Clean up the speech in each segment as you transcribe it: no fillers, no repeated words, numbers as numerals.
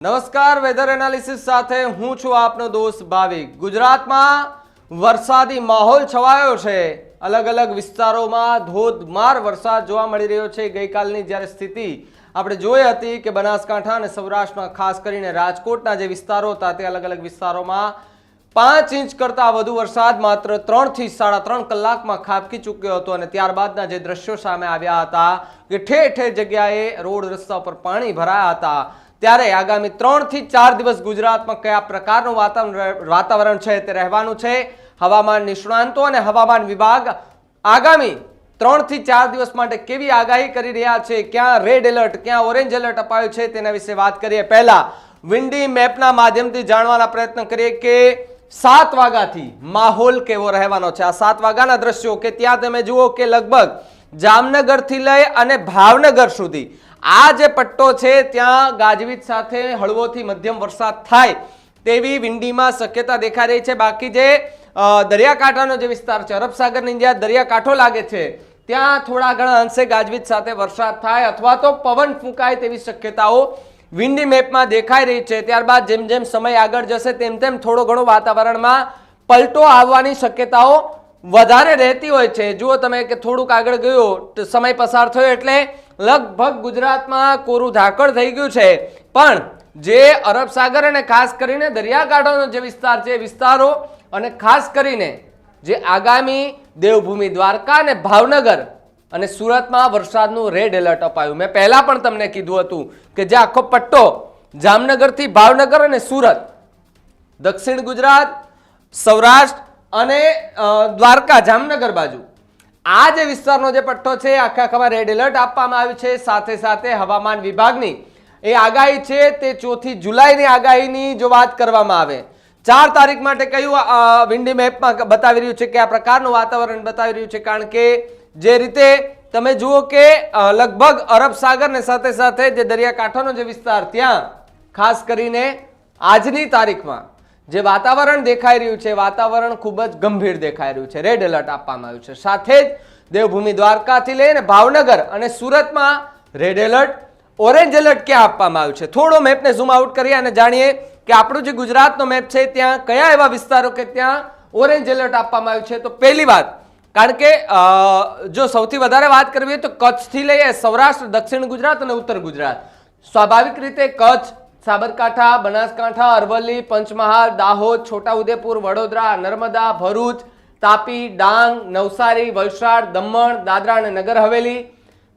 નમસ્કાર, weather analysis સાથે હું છું આપનો દોસ્ત ભાવિક। ગુજરાતમાં વરસાદી માહોલ છવાયો છે। અલગ અલગ વિસ્તારોમાં ધોધમાર વરસાદ જોવા મળી રહ્યો છે। ગઈકાલની જ્યારે સ્થિતિ આપણે જોઈ હતી કે બનાસકાંઠા અને સૌરાષ્ટ્રમાં ખાસ કરીને રાજકોટના જે વિસ્તારો હતા તે અલગ અલગ વિસ્તારોમાં 5 ઇંચ કરતાં વધુ વરસાદ માત્ર 3 થી 3.5 કલાકમાં ખાબકી ચૂક્યો હતો અને ત્યારબાદના જે દ્રશ્યો સામે આવ્યા હતા કે ઠેર ઠેર જગ્યાએ રોડ રસ્તા પર પાણી ભરાયા હતા। ત્યારે આગામી 3 થી 4 દિવસ ગુજરાતમાં કયા પ્રકારનું વાતાવરણ છે તે રહેવાનું છે। હવામાન નિષ્ણાંતો અને હવામાન વિભાગ આગામી 3 થી 4 દિવસ માટે કેવી આગાહી કરી રહ્યા છે, ક્યાં રેડ એલર્ટ ક્યાં ઓરેન્જ એલર્ટ અપાયું છે તેના વિશે વાત કરીએ। પહેલા વિન્ડી મેપના માધ્યમથી જાણવાના પ્રયત્ન કરીએ કે 7 વાગ્યાથી માહોલ કેવો રહેવાનો છે। આ 7 વાગ્યાના દ્રશ્યો કે ત્યાં તમે જુઓ કે લગભગ જામનગરથી લઈ અને ભાવનગર સુધી આ જે પટ્ટો છે ત્યાં ગાજવીજ સાથે હળવોથી મધ્યમ વરસાદ થાય તેવી વિંડીમાં શક્યતા દેખાઈ રહી છે। બાકી જે દરિયાકાંઠાનો જે વિસ્તાર છે, અરબ સાગરની જ્યાં દરિયાકાંઠો લાગે છે ત્યાં થોડા ઘણા અંશે ગાજવીજ સાથે વરસાદ થાય અથવા તો પવન ફૂંકાય તેવી શક્યતાઓ વિન્ડી મેપમાં દેખાઈ રહી છે। ત્યારબાદ જેમ જેમ સમય આગળ જશે તેમ તેમ થોડો ઘણો વાતાવરણમાં પલટો આવવાની શક્યતાઓ વધારે રહેતી હોય છે। જુઓ તમે કે થોડુંક આગળ ગયો સમય પસાર થયો એટલે લગભગ ગુજરાતમાં કોરું ધાકડ થઈ ગયું છે, પણ જે અરબ સાગર અને ખાસ કરીને દરિયાકાંઠાનો જે વિસ્તાર છે વિસ્તારો અને ખાસ કરીને જે આગામી દેવભૂમિ દ્વારકા અને ભાવનગર અને સુરતમાં વરસાદનું રેડ એલર્ટ અપાયું। મેં પહેલા પણ તમને કીધું હતું કે જે આખો પટ્ટો જામનગરથી ભાવનગર અને સુરત, દક્ષિણ ગુજરાત, સૌરાષ્ટ્ર અને દ્વારકા જામનગર બાજુ આ જે વિસ્તારનો જે પટ્ટો છે આખામાં રેડ એલર્ટ આપવામાં આવ્યું છે। સાથે સાથે હવામાન વિભાગની એ આગાહી છે તે 4 જુલાઈની આગાહીની જો વાત કરવામાં આવે 4 તારીખ માટે કયું વિન્ડી મેપમાં બતાવી રહ્યું છે કે આ પ્રકારનું વાતાવરણ બતાવી રહ્યું છે, કારણ કે જે રીતે તમે જુઓ કે લગભગ અરબ સાગરને સાથે સાથે જે દરિયાકાંઠાનો જે વિસ્તાર ત્યાં ખાસ કરીને આજની તારીખમાં જે વાતાવરણ દેખાઈ રહ્યું છે વાતાવરણ ખૂબ જ ગંભીર દેખાઈ રહ્યું છે। રેડ એલર્ટ આપવામાં આવ્યું છે। સાથે જ દેવભૂમિ દ્વારકાથી લઈને ભાવનગર અને સુરતમાં રેડ એલર્ટ, ઓરેન્જ એલર્ટ ક્યાં આપવામાં આવ્યું છે। થોડો મેપને ઝૂમ આઉટ કરીએ અને જાણીએ કે આપણું જે ગુજરાતનો મેપ છે ત્યાં કયા એવા વિસ્તારો કે ત્યાં ઓરેન્જ એલર્ટ આપવામાં આવ્યું છે। તો પહેલી વાત, કારણ કે જો સૌથી વધારે વાત કરવી હોય તો કચ્છથી લઈએ સૌરાષ્ટ્ર, દક્ષિણ ગુજરાત અને ઉત્તર ગુજરાત, સ્વાભાવિક રીતે કચ્છ, સાબરકાંઠા, બનાસકાંઠા, અરવલ્લી, પંચમહાલ, દાહોદ, છોટાઉદેપુર, વડોદરા, નર્મદા, ભરૂચ, તાપી, ડાંગ, નવસારી, વલસાડ, દમણ, દાદરા અને નગર હવેલી,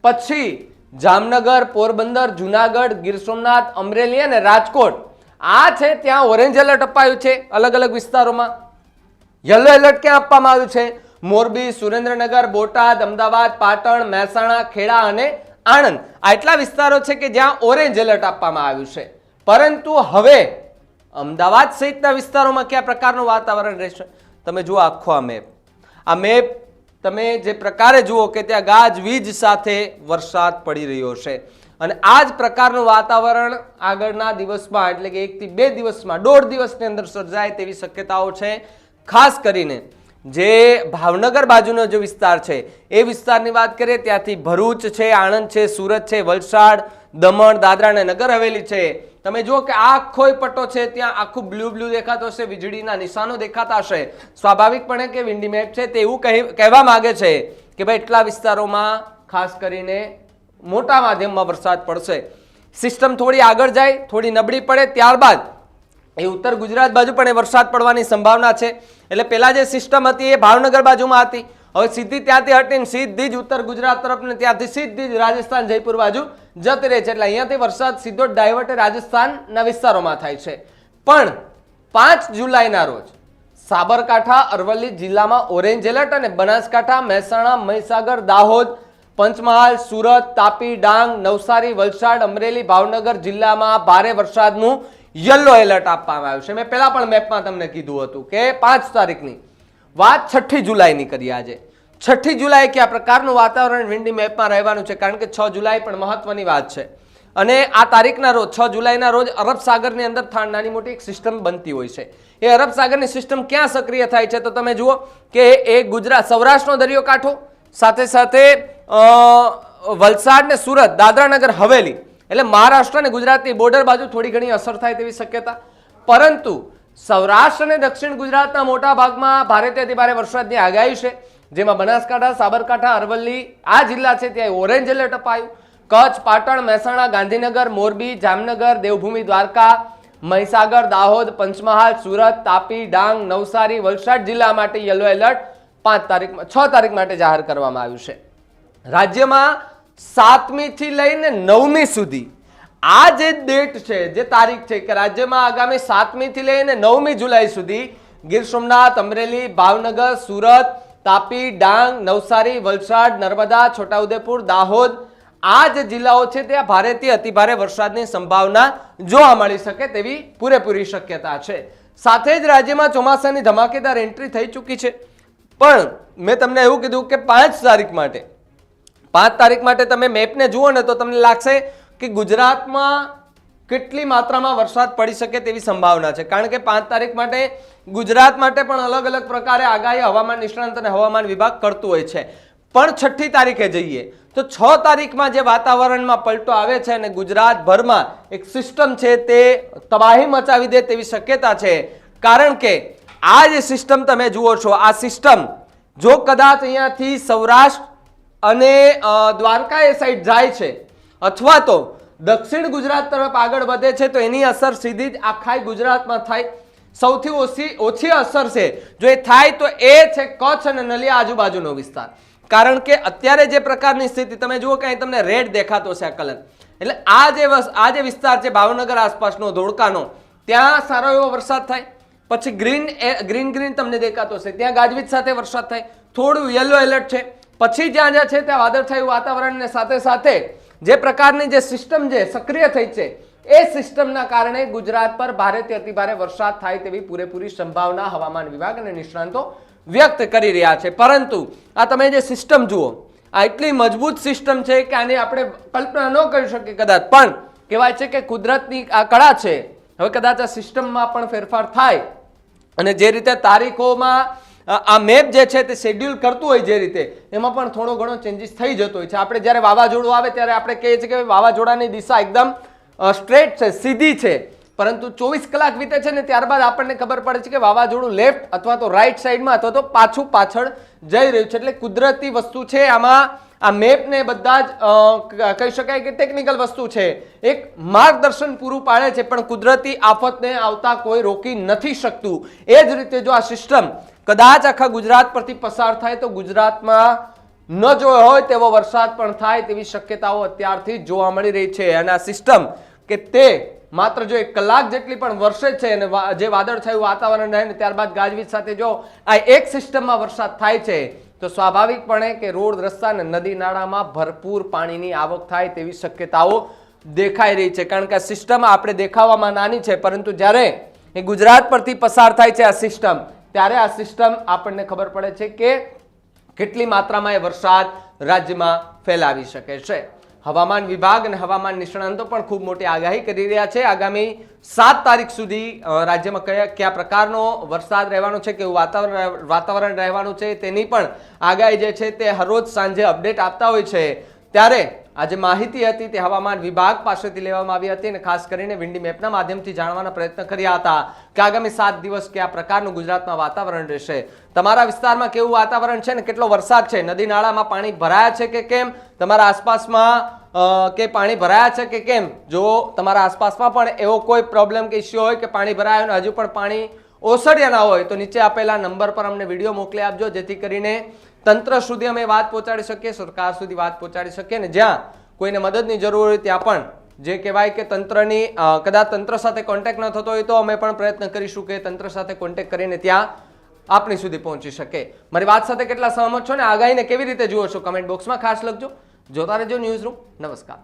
પછી જામનગર, પોરબંદર, જુનાગઢ, ગીર સોમનાથ, અમરેલી અને રાજકોટ આ છે ત્યાં ઓરેન્જ એલર્ટ અપાયું છે। અલગ અલગ વિસ્તારોમાં યલો એલર્ટ ક્યાં આપવામાં આવ્યું છે? મોરબી, સુરેન્દ્રનગર, બોટાદ, અમદાવાદ, પાટણ, મહેસાણા, ખેડા અને આણંદ આટલા વિસ્તારો છે કે જ્યાં ઓરેન્જ એલર્ટ આપવામાં આવ્યું છે। પરંતુ હવે અમદાવાદ સહિતના વિસ્તારોમાં કયા પ્રકારનું વાતાવરણ રહેશે? તમે જુઓ આખો આ મેપ તમે જે પ્રકારે જુઓ કે ત્યાં ગાજવીજ સાથે વરસાદ પડી રહ્યો છે અને આ જ પ્રકારનું વાતાવરણ આગળના દિવસમાં એટલે કે 1 થી 2 દિવસમાં, 1.5 દિવસની અંદર સર્જાય તેવી શક્યતાઓ છે। ખાસ કરીને જે ભાવનગર બાજુનો જે વિસ્તાર છે એ વિસ્તારની વાત કરીએ ત્યાંથી ભરૂચ છે, આણંદ છે, સુરત છે, વલસાડ, દમણ, દાદરા અને નગર હવેલી છે। તમે જુઓ કે આખો પટ્ટો છે ત્યાં આખું બ્લુ દેખાતો હશે, વીજળીના નિશાનો દેખાતા હશે। સ્વાભાવિકપણે કે વિન્ડી મેપ છે તે એવું કહેવા માંગે છે કે ભાઈ એટલા વિસ્તારોમાં ખાસ કરીને મોટા માધ્યમમાં વરસાદ પડશે। સિસ્ટમ થોડી આગળ જાય, થોડી નબળી પડે ત્યારબાદ એ ઉત્તર ગુજરાત બાજુ પણ એ વરસાદ પડવાની સંભાવના છે। એટલે પહેલા જે સિસ્ટમ હતી એ ભાવનગર બાજુમાં હતી, હવે સીધી ત્યાંથી હટીને સીધી જ ઉત્તર ગુજરાત તરફ ને ત્યાંથી સીધી જ રાજસ્થાન, જયપુર બાજુ જતી રહે છે। એટલે અહીંયાથી વરસાદ સીધો ડાયવર્ટ રાજસ્થાનના વિસ્તારોમાં થાય છે। પણ 5 જુલાઈના રોજ સાબરકાંઠા, અરવલ્લી જિલ્લામાં ઓરેન્જ એલર્ટ અને બનાસકાંઠા, મહેસાણા, મહીસાગર, દાહોદ, પંચમહાલ, સુરત, તાપી, ડાંગ, નવસારી, વલસાડ, અમરેલી, ભાવનગર જિલ્લામાં ભારે વરસાદનું યલો એલર્ટ આપવામાં આવ્યું છે। મેં પહેલા પણ મેપમાં તમને કીધું હતું કે 5 તારીખની વાત 6 જુલાઈની કરી। આજે 6 જુલાઈ કયા પ્રકારનું વાતાવરણ વિન્ડી મેપમાં રહેવાનું છે, કારણ કે 6 જુલાઈ પણ મહત્વની વાત છે અને આ તારીખના રોજ 6 જુલાઈના રોજ અરબ સાગરની અંદર નાની મોટી એક સિસ્ટમ બનતી હોય છે। એ અરબ સાગરની સિસ્ટમ ક્યાં સક્રિય થાય છે? તો તમે જુઓ કે એ ગુજરાત, સૌરાષ્ટ્રનો દરિયો કાંઠો, સાથે સાથે વલસાડ ને સુરત, દાદરા નગર હવેલી એટલે મહારાષ્ટ્ર અને ગુજરાતની બોર્ડર બાજુ થોડી ઘણી અસર થાય તેવી શક્યતા, પરંતુ સૌરાષ્ટ્ર અને દક્ષિણ ગુજરાતના મોટા ભાગમાં ભારેથી અતિભારે વરસાદની આગાહી છે, જેમાં બનાસકાંઠા, સાબરકાંઠા, અરવલ્લી આ જિલ્લા છે ત્યાં ઓરેન્જ એલર્ટ અપાયું. કચ્છ, પાટણ, મહેસાણા, ગાંધીનગર, મોરબી, જામનગર, દેવભૂમિ, દ્વારકા, મહીસાગર, દાહોદ, પંચમહાલ, સુરત, તાપી, ડાંગ, નવસારી, વલસાડ જિલ્લા માટે યલો એલર્ટ 6 તારીખ માટે જાહેર કરવામાં આવ્યું છે. રાજ્યમાં 7મી થી લઈને 9મી સુધી આ જે ડેટ છે, જે તારીખ છે કે રાજ્યમાં આગામી 7મી થી લઈને 9મી જુલાઈ સુધી ગીર સોમનાથ, અમરેલી, ભાવનગર, સુરત, તાપી, ડાંગ, નવસારી, વલસાડ, નર્મદા, છોટાઉદેપુર, દાહોદ આ જે જિલ્લાઓ છે ત્યાં ભારેથી અતિભારે વરસાદની સંભાવના જોવા મળી શકે તેવી પૂરેપૂરી શક્યતા છે. સાથે જ રાજ્યમાં ચોમાસાની ધમાકેદાર એન્ટ્રી થઈ ચૂકી છે, પણ મેં તમને એવું કીધું કે 5 તારીખ માટે તમે મેપને જુઓ ને તો તમને લાગશે કે ગુજરાતમાં કેટલી માત્રામાં વરસાદ પડી શકે તેવી સંભાવના છે, કારણ કે 5 તારીખ માટે ગુજરાત માટે પણ અલગ અલગ પ્રકારે આગાહી હવામાન નિષ્ણાંત અને હવામાન વિભાગ કરતું હોય છે. પણ 6ઠી તારીખે જઈએ તો 6 તારીખમાં જે વાતાવરણમાં પલટો આવે છે અને ગુજરાતભરમાં એક સિસ્ટમ છે તે તબાહી મચાવી દે તેવી શક્યતા છે, કારણ કે આ જે સિસ્ટમ તમે જુઓ છો, આ સિસ્ટમ જો કદાચ અહીંયાથી સૌરાષ્ટ્ર અને દ્વારકા એ સાઈડ જાય છે અથવા તો દક્ષિણ ગુજરાત તરફ આગળ વધે છે તો એની અસર સીધી જ આખા ગુજરાતમાં થાય. સૌથી ઓછી અસર છે જો એ થાય તો એ છે કચ્છ અને નલિયા આજુબાજુનો વિસ્તાર, કારણ કે અત્યારે જે પ્રકારની સ્થિતિ તમે જુઓ કે અહીં તમને રેડ દેખાતો છે આ કલર, એટલે આ જે વિસ્તાર છે ભાવનગર આસપાસનો, ધોળકાનો, ત્યાં સારો એવો વરસાદ થાય. પછી ગ્રીન તમને દેખાતો છે ત્યાં ગાજવીજ સાથે વરસાદ થાય, થોડું યલો એલર્ટ છે. પછી જ્યાં છે ત્યાં વાદળછાયું વાતાવરણને સાથે સાથે જે પ્રકારની જે સિસ્ટમ જે સક્રિય થઈ છે એ સિસ્ટમના કારણે ગુજરાત પર ભારેથી અતિભારે વરસાદ થાય તેવી પૂરેપૂરી સંભાવના હવામાન વિભાગ અને નિષ્ણાંતો વ્યક્ત કરી રહ્યા છે. પરંતુ આ તમે જે સિસ્ટમ જુઓ, આ એટલી મજબૂત સિસ્ટમ છે કે આની આપણે કલ્પના ન કરી શકીએ કદાચ, પણ કહેવાય છે કે કુદરતની આ કળા છે. હવે કદાચ આ સિસ્ટમમાં પણ ફેરફાર થાય અને જે રીતે તારીખોમાં આ મેપ જે છે તે શેડ્યુલ કરતું હોય જે રીતે, એમાં પણ થોડો ઘણો ચેન્જીસ થઈ જતો હોય છે. આપણે જ્યારે વાવાઝોડું આવે ત્યારે આપણે કહીએ છીએ કે વાવાઝોડાની દિશા એકદમ સ્ટ્રેટ છે, સીધી છે, પરંતુ 24 કલાક વીતે છે ને ત્યારબાદ આપણને ખબર પડે છે કે વાવાઝોડું લેફ્ટ અથવા તો રાઈટ સાઈડમાં અથવા તો પાછળ જઈ રહ્યું છે. એટલે કુદરતી વસ્તુ છે, આમાં આ મેપને બધા જ કહી શકાય કે ટેકનિકલ વસ્તુ છે, એક માર્ગદર્શન પૂરું પાડે છે, પણ કુદરતી આફતને આવતા કોઈ રોકી નથી શકતું. એ જ રીતે જો આ સિસ્ટમ કદાચ આખા ગુજરાત પરથી પસાર થાય તો ગુજરાતમાં ન જોયો હોય તેવો વરસાદ પણ થાય તેવી શક્યતાઓ અત્યારથી જોવા મળી રહી છે. અને આ સિસ્ટમ કે તે માત્ર જો 1 કલાક જેટલી પણ વરસે છે અને જે વાદળછાયું વાતાવરણ રહે ને ત્યારબાદ ગાજવીજ સાથે જો આ એક સિસ્ટમમાં વરસાદ થાય છે તો સ્વાભાવિકપણે કે રોડ, રસ્તા અને નદી નાળામાં ભરપૂર પાણીની આવક થાય તેવી શક્યતાઓ દેખાઈ રહી છે. કારણ કે આ સિસ્ટમ આપણે દેખાવામાં નાની છે, પરંતુ જ્યારે એ ગુજરાત પરથી પસાર થાય છે આ સિસ્ટમ, ત્યારે આ સિસ્ટમ આપણને ખબર પડે છે કે કેટલી માત્રામાં એ વરસાદ રાજ્યમાં ફેલાવી શકે છે. હવામાન વિભાગ અને હવામાન નિષ્ણાંતો પણ ખૂબ મોટી આગાહી કરી રહ્યા છે. આગામી 7 તારીખ સુધી રાજ્યમાં કયા પ્રકારનો વરસાદ રહેવાનો છે, કેવું વાતાવરણ રહેવાનું છે તેની પણ આગાહી જે છે તે હરરોજ સાંજે અપડેટ આપતા હોય છે. ત્યારે આ જે માહિતી હતી તે હવામાન વિભાગ પાસેથી લેવામાં આવી હતી અને ખાસ કરીને વિન્ડી મેપના માધ્યમથી જાણવાના પ્રયત્ન કર્યા હતા કે આગામી 7 દિવસ કયા પ્રકારનું ગુજરાતમાં વાતાવરણ રહેશે, તમારા વિસ્તારમાં કેવું વાતાવરણ છે ને કેટલો વરસાદ છે, નદી નાળામાં પાણી ભરાયા છે કે કેમ, તમારા આસપાસમાં કે પાણી ભરાયા છે કે કેમ. જો તમારા આસપાસમાં પણ એવો કોઈ પ્રોબ્લેમ કે ઇસ્યુ હોય કે પાણી ભરાયો અને હજુ પણ પાણી ઓસર્યા ના હોય તો નીચે આપેલા નંબર પર અમને વિડીયો મોકલી આપજો, જેથી કરીને તંત્ર સુધી અમે વાત પહોંચાડી શકીએ, સરકાર સુધી વાત પહોંચાડી શકીએ ને જ્યાં કોઈને મદદની જરૂર હોય ત્યાં પણ જે કહેવાય કે તંત્રની કદાચ તંત્ર સાથે કોન્ટેક્ટ ન થતો હોય તો અમે પણ પ્રયત્ન કરીશું કે તંત્ર સાથે કોન્ટેક્ટ કરીને ત્યાં આપણી સુધી પહોંચી શકે. મારી વાત સાથે કેટલા સહમત છો ને આગાહીને કેવી રીતે જુઓ છો કમેન્ટ બોક્સમાં ખાસ લખજો. જોતા રહેજો ન્યૂઝ રૂમ. નમસ્કાર.